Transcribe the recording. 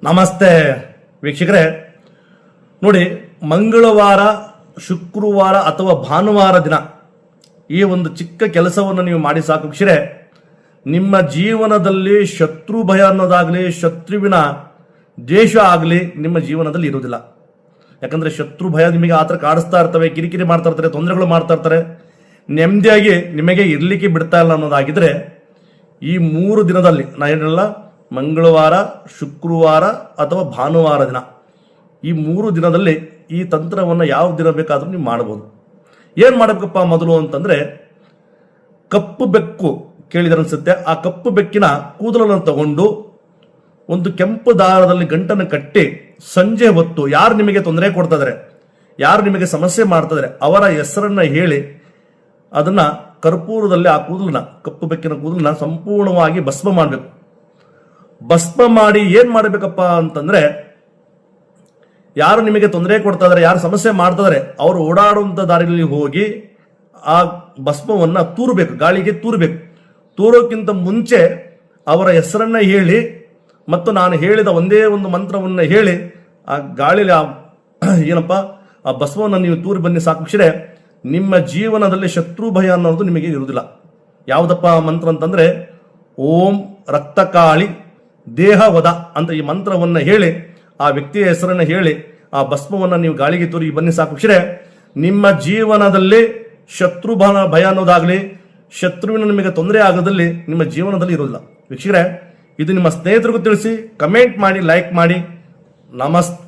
ನಮಸ್ತೆ ವೀಕ್ಷಕರೇ, ನೋಡಿ, ಮಂಗಳವಾರ, ಶುಕ್ರವಾರ ಅಥವಾ ಭಾನುವಾರ ದಿನ ಈ ಒಂದು ಚಿಕ್ಕ ಕೆಲಸವನ್ನು ನೀವು ಮಾಡಿ ಸಾಕು ವೀಕ್ಷಕರೇ, ನಿಮ್ಮ ಜೀವನದಲ್ಲಿ ಶತ್ರು ಭಯ ಅನ್ನೋದಾಗಲಿ, ಶತ್ರುವಿನ ದ್ವೇಷ ಆಗಲಿ ನಿಮ್ಮ ಜೀವನದಲ್ಲಿ ಇರುವುದಿಲ್ಲ. ಯಾಕಂದ್ರೆ ಶತ್ರು ಭಯ ನಿಮಗೆ ಆತರ ಕಾಡಿಸ್ತಾ ಇರ್ತವೆ, ಕಿರಿಕಿರಿ ಮಾಡ್ತಾ ಇರ್ತಾರೆ, ತೊಂದರೆಗಳು ಮಾಡ್ತಾ ಇರ್ತಾರೆ, ನೆಮ್ಮದಿಯಾಗಿ ನಿಮಗೆ ಇರ್ಲಿಕ್ಕೆ ಬಿಡ್ತಾ ಇಲ್ಲ ಅನ್ನೋದಾಗಿದ್ರೆ ಈ 3 ದಿನದಲ್ಲಿ ನಾ ಏನಿಲ್ಲ, ಮಂಗಳವಾರ, ಶುಕ್ರವಾರ ಅಥವಾ ಭಾನುವಾರ ದಿನ, ಈ 3 ದಿನದಲ್ಲಿ ಈ ತಂತ್ರವನ್ನು ಯಾವ ದಿನ ಬೇಕಾದ್ರೂ ನೀವು ಮಾಡಬಹುದು. ಏನ್ ಮಾಡಬೇಕಪ್ಪ ಮೊದಲು ಅಂತಂದ್ರೆ, ಕಪ್ಪು ಬೆಕ್ಕು ಕೇಳಿದ್ರೆ ಅನ್ಸುತ್ತೆ, ಆ ಕಪ್ಪು ಬೆಕ್ಕಿನ ಕೂದಲನ್ನು ತಗೊಂಡು ಒಂದು ಕೆಂಪು ದಾರದಲ್ಲಿ ಗಂಟನ್ನು ಕಟ್ಟಿ ಸಂಜೆ ಹೊತ್ತು ಯಾರು ನಿಮಗೆ ತೊಂದರೆ ಕೊಡ್ತಾ ಇದಾರೆ, ಯಾರು ನಿಮಗೆ ಸಮಸ್ಯೆ ಮಾಡ್ತಾ ಇದಾರೆ ಅವರ ಹೆಸರನ್ನ ಹೇಳಿ ಅದನ್ನ ಕರ್ಪೂರದಲ್ಲಿ ಆ ಕೂದಲನ್ನ, ಕಪ್ಪು ಬೆಕ್ಕಿನ ಕೂದಲನ್ನ ಸಂಪೂರ್ಣವಾಗಿ ಭಸ್ಮ ಮಾಡಬೇಕು. ಭಸ್ಮ ಮಾಡಿ ಏನ್ ಮಾಡಬೇಕಪ್ಪ ಅಂತಂದ್ರೆ, ಯಾರು ನಿಮಗೆ ತೊಂದರೆ ಕೊಡ್ತಾ ಇದಾರೆ, ಯಾರು ಸಮಸ್ಯೆ ಮಾಡ್ತಾ ಇದಾರೆ ಅವರು ಓಡಾಡುವಂತ ದಾರಿಯಲ್ಲಿ ಹೋಗಿ ಆ ಭಸ್ಮವನ್ನ ತೂರಬೇಕು, ಗಾಳಿಗೆ ತೂರಬೇಕು. ತೂರೋಕ್ಕಿಂತ ಮುಂಚೆ ಅವರ ಹೆಸರನ್ನ ಹೇಳಿ ಮತ್ತು ನಾನು ಹೇಳಿದ ಒಂದೇ ಒಂದು ಮಂತ್ರವನ್ನ ಹೇಳಿ ಆ ಗಾಳಿಲಿ ಏನಪ್ಪ ಆ ಭಸ್ಮವನ್ನು ನೀವು ತೂರಿ ಬನ್ನಿ ಸಾಕು. ನಿಮ್ಮ ಜೀವನದಲ್ಲಿ ಶತ್ರು ಭಯ ಅನ್ನೋದು ನಿಮಗೆ ಇರುವುದಿಲ್ಲ. ಯಾವುದಪ್ಪ ಮಂತ್ರ ಅಂತಂದ್ರೆ, ಓಂ ರಕ್ತಕಾಳಿ ದೇಹ ವದ ಅಂತ ಈ ಮಂತ್ರವನ್ನ ಹೇಳಿ ಆ ವ್ಯಕ್ತಿಯ ಹೆಸರನ್ನ ಹೇಳಿ ಆ ಭಸ್ಮವನ್ನ ನೀವು ಗಾಳಿಗೆ ತೂರಿ ಬನ್ನಿ ಸಾಕು. ನಿಮ್ಮ ಜೀವನದಲ್ಲಿ ಶತ್ರು ಭಯ ಅನ್ನೋದಾಗ್ಲಿ, ಶತ್ರುವಿನ ನಿಮಗೆ ತೊಂದರೆ ಆಗೋದಲ್ಲಿ ನಿಮ್ಮ ಜೀವನದಲ್ಲಿ ಇರೋದಿಲ್ಲ. ವೀಕ್ಷಕರೇ, ಇದು ನಿಮ್ಮ ಸ್ನೇಹಿತರಿಗೂ ತಿಳಿಸಿ, ಕಮೆಂಟ್ ಮಾಡಿ, ಲೈಕ್ ಮಾಡಿ. ನಮಸ್ತೆ.